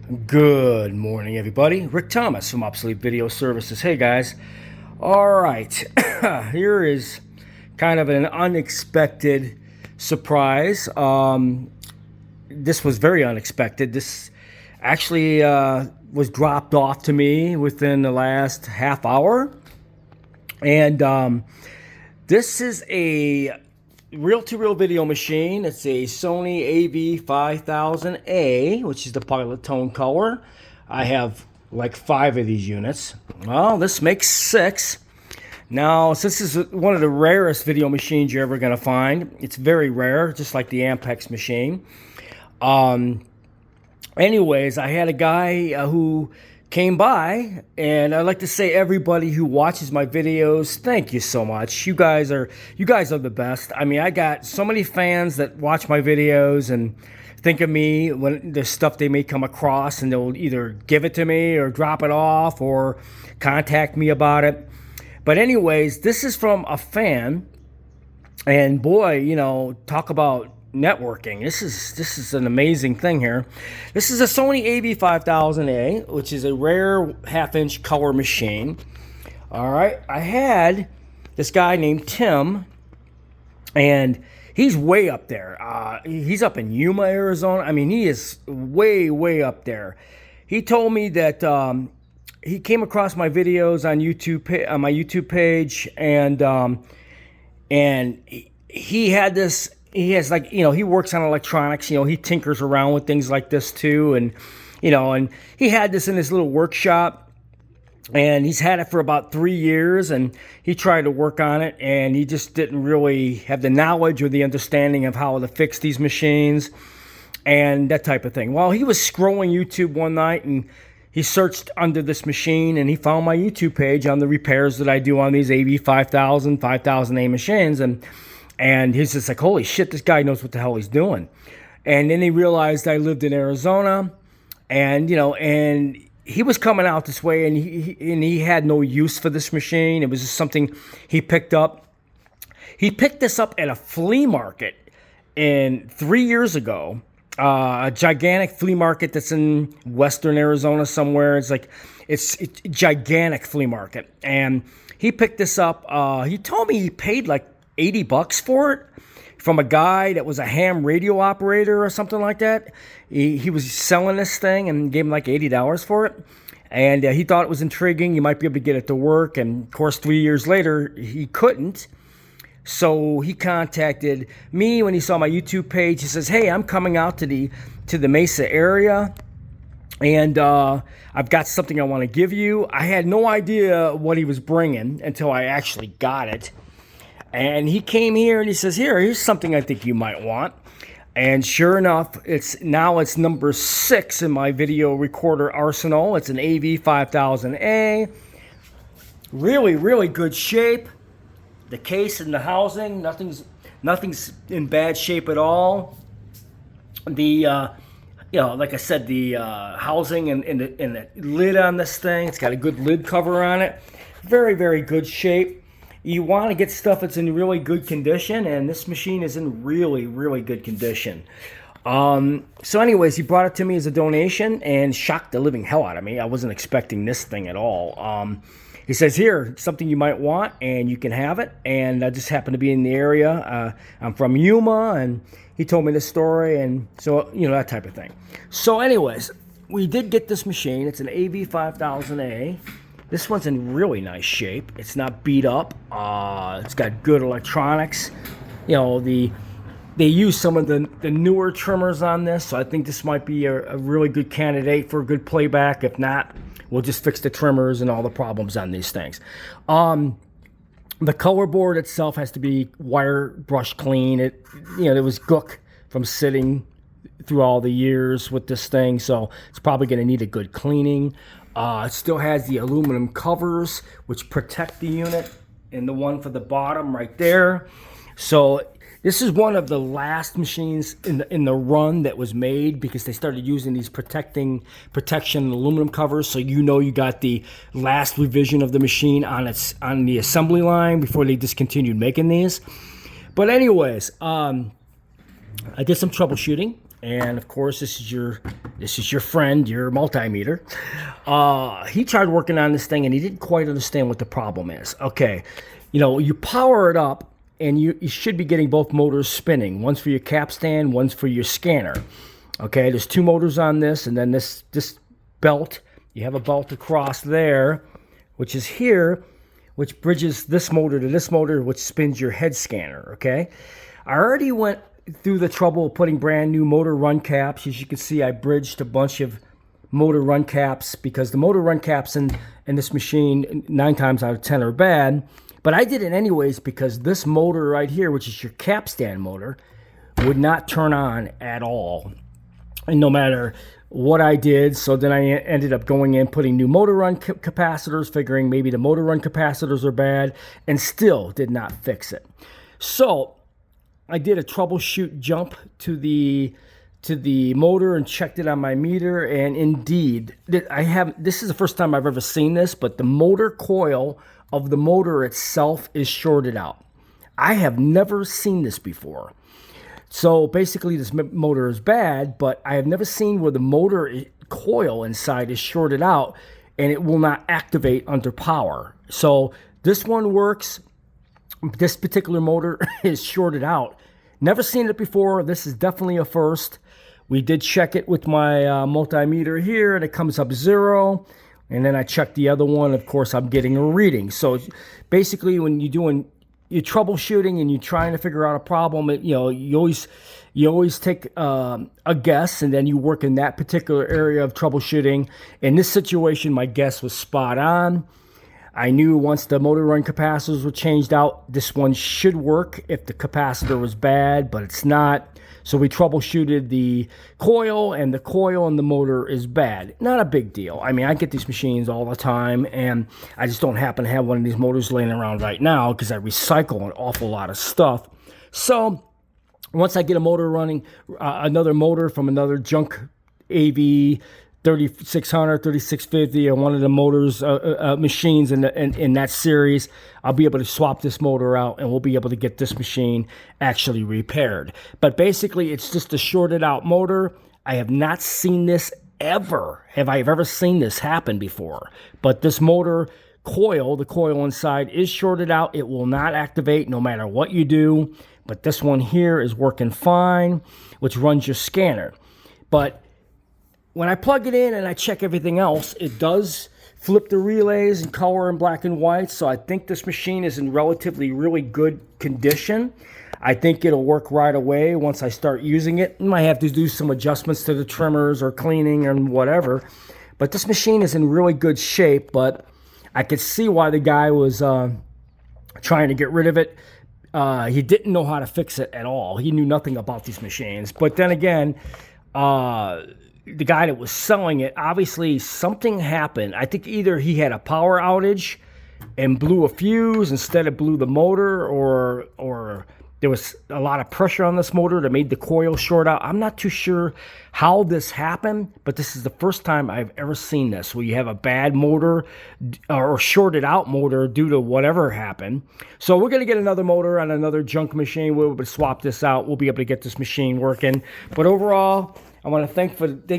Good morning, everybody. Rick Thomas from Obsolete Video Services. Hey, guys. All right. Here is kind of an unexpected surprise. This was very unexpected. This actually was dropped off to me within the last half hour. And this is a reel-to-reel video machine. It's a Sony AV5000A, which is the Pilot Tone color. I have like 5 of these units. Well, this makes 6. Now, since this is one of the rarest video machines you're ever going to find, it's very rare, just like the Ampex machine. Anyways, I had a guy who came by, and I'd like to say everybody who watches my videos, thank you so much. You guys are the best. I mean, I got so many fans that watch my videos and think of me when there's stuff they may come across, and they'll either give it to me or drop it off or contact me about it. But anyways, this is from a fan, and boy, talk about networking. This is an amazing thing here. This is a Sony AV5000A, which is a rare half-inch color machine. All right, I had this guy named Tim, and he's way up there. He's up in Yuma, Arizona. I mean, he is way up there. He told me that he came across my videos on YouTube, on my YouTube page, and he had this. He has he works on electronics, he tinkers around with things like this too. And he had this in his little workshop, and he's had it for about 3 years, and he tried to work on it, and he just didn't really have the knowledge or the understanding of how to fix these machines and that type of thing. Well, he was scrolling YouTube one night, and he searched under this machine, and he found my YouTube page on the repairs that I do on these AV5000, 5000A machines, and he's just like, holy shit, this guy knows what the hell he's doing. And then he realized I lived in Arizona, and and he was coming out this way, and he had no use for this machine. It was just something he picked up. He picked this up at a flea market 3 years ago, a gigantic flea market that's in western Arizona somewhere. It's a gigantic flea market, and he picked this up. He told me he paid like $80 for it from a guy that was a ham radio operator or something like that. He was selling this thing and gave him like $80 for it. And he thought it was intriguing. You might be able to get it to work. And of course, 3 years later, he couldn't. So he contacted me when he saw my YouTube page. He says, hey, I'm coming out to the Mesa area, and I've got something I want to give you. I had no idea what he was bringing until I actually got it. And he came here and he says, here's something I think you might want. And sure enough, it's number 6 in my video recorder arsenal. It's an AV5000A. Really good shape. The case and the housing, nothing's in bad shape at all. The like I said, the housing and the lid on this thing, it's got a good lid cover on it. Very good shape. You want to get stuff that's in really good condition, and this machine is in really good condition. So anyways, he brought it to me as a donation and shocked the living hell out of me. I wasn't expecting this thing at all. He says, here, something you might want, and you can have it. And I just happened to be in the area. I'm from Yuma, and he told me this story, and so, that type of thing. So anyways, we did get this machine. It's an AV5000A. This one's in really nice shape. It's not beat up. It's got good electronics. They use some of the newer trimmers on this, so I think this might be a really good candidate for a good playback. If not, we'll just fix the trimmers and all the problems on these things. The color board itself has to be wire brush clean. There was gook from sitting through all the years with this thing, so it's probably going to need a good cleaning. It still has the aluminum covers, which protect the unit, and the one for the bottom right there. So this is one of the last machines in the run that was made, because they started using these protection aluminum covers. So you got the last revision of the machine on the assembly line before they discontinued making these. But anyways, I did some troubleshooting. and of course this is your friend, your multimeter. He tried working on this thing and he didn't quite understand what the problem is. Okay, you power it up and you should be getting both motors spinning. One's for your capstan, one's for your scanner. Okay, there's 2 motors on this, and then this belt, you have a belt across there, which is here, which bridges this motor to this motor, which spins your head scanner. Okay, I already went through the trouble of putting brand new motor run caps. As you can see, I bridged a bunch of motor run caps because the motor run caps in this machine 9 times out of 10 are bad. But I did it anyways because this motor right here, which is your capstan motor, would not turn on at all. And no matter what I did, so then I ended up going in, putting new motor run capacitors, figuring maybe the motor run capacitors are bad, and still did not fix it. So I did a troubleshoot jump to the motor and checked it on my meter, and indeed, this is the first time I've ever seen this, but the motor coil of the motor itself is shorted out. I have never seen this before. So basically this motor is bad, but I have never seen where the motor coil inside is shorted out and it will not activate under power. So this one works. This particular motor is shorted out. Never seen it before. This is definitely a first. We did check it with my multimeter here and it comes up 0. And then I checked the other one. Of course, I'm getting a reading. So basically when you're troubleshooting and you're trying to figure out a problem, you always take a guess and then you work in that particular area of troubleshooting. In this situation, my guess was spot on. I knew once the motor run capacitors were changed out, this one should work if the capacitor was bad, but it's not. So we troubleshooted the coil, and the coil and the motor is bad. Not a big deal. I mean, I get these machines all the time, and I just don't happen to have one of these motors laying around right now because I recycle an awful lot of stuff. So once I get a motor running, another motor from another junk AV 3600, 3650, or one of the motors machines in that series, I'll be able to swap this motor out and we'll be able to get this machine actually repaired. But basically, it's just a shorted out motor. I have not seen this ever. Have I ever seen this happen before? But this motor coil, the coil inside, is shorted out. It will not activate no matter what you do. But this one here is working fine, which runs your scanner. But when I plug it in and I check everything else, it does flip the relays in color and black and white. So I think this machine is in relatively really good condition. I think it'll work right away once I start using it. I might have to do some adjustments to the trimmers or cleaning and whatever. But this machine is in really good shape, but I could see why the guy was trying to get rid of it. He didn't know how to fix it at all. He knew nothing about these machines. But then again, the guy that was selling it, obviously something happened. I think either he had a power outage and blew a fuse instead of blew the motor, or there was a lot of pressure on this motor that made the coil short out. I'm not too sure how this happened, but this is the first time I've ever seen this, where you have a bad motor or shorted out motor due to whatever happened. So we're going to get another motor on another junk machine. We'll be able to swap this out. We'll be able to get this machine working. But overall, I want to thank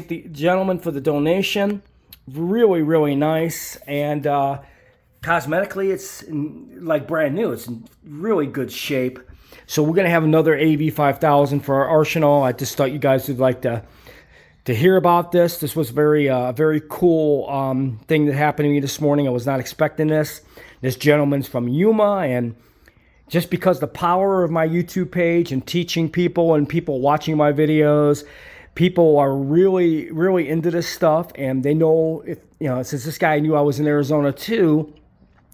the gentleman for the donation. Really, really nice. And cosmetically, it's like brand new. It's in really good shape. So we're going to have another AV5000 for our arsenal. I just thought you guys would like to hear about this. This was very cool thing that happened to me this morning. I was not expecting this. This gentleman's from Yuma, and just because the power of my YouTube page and teaching people and people watching my videos, people are really, really into this stuff, and they know, if since this guy knew I was in Arizona too,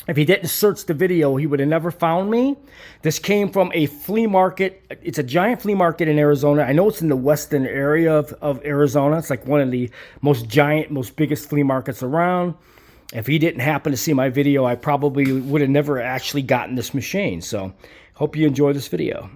if he didn't search the video, he would have never found me. This came from a flea market. It's a giant flea market in Arizona. I know it's in the western area of Arizona. It's like one of the most biggest flea markets around. If he didn't happen to see my video, I probably would have never actually gotten this machine. So hope you enjoy this video.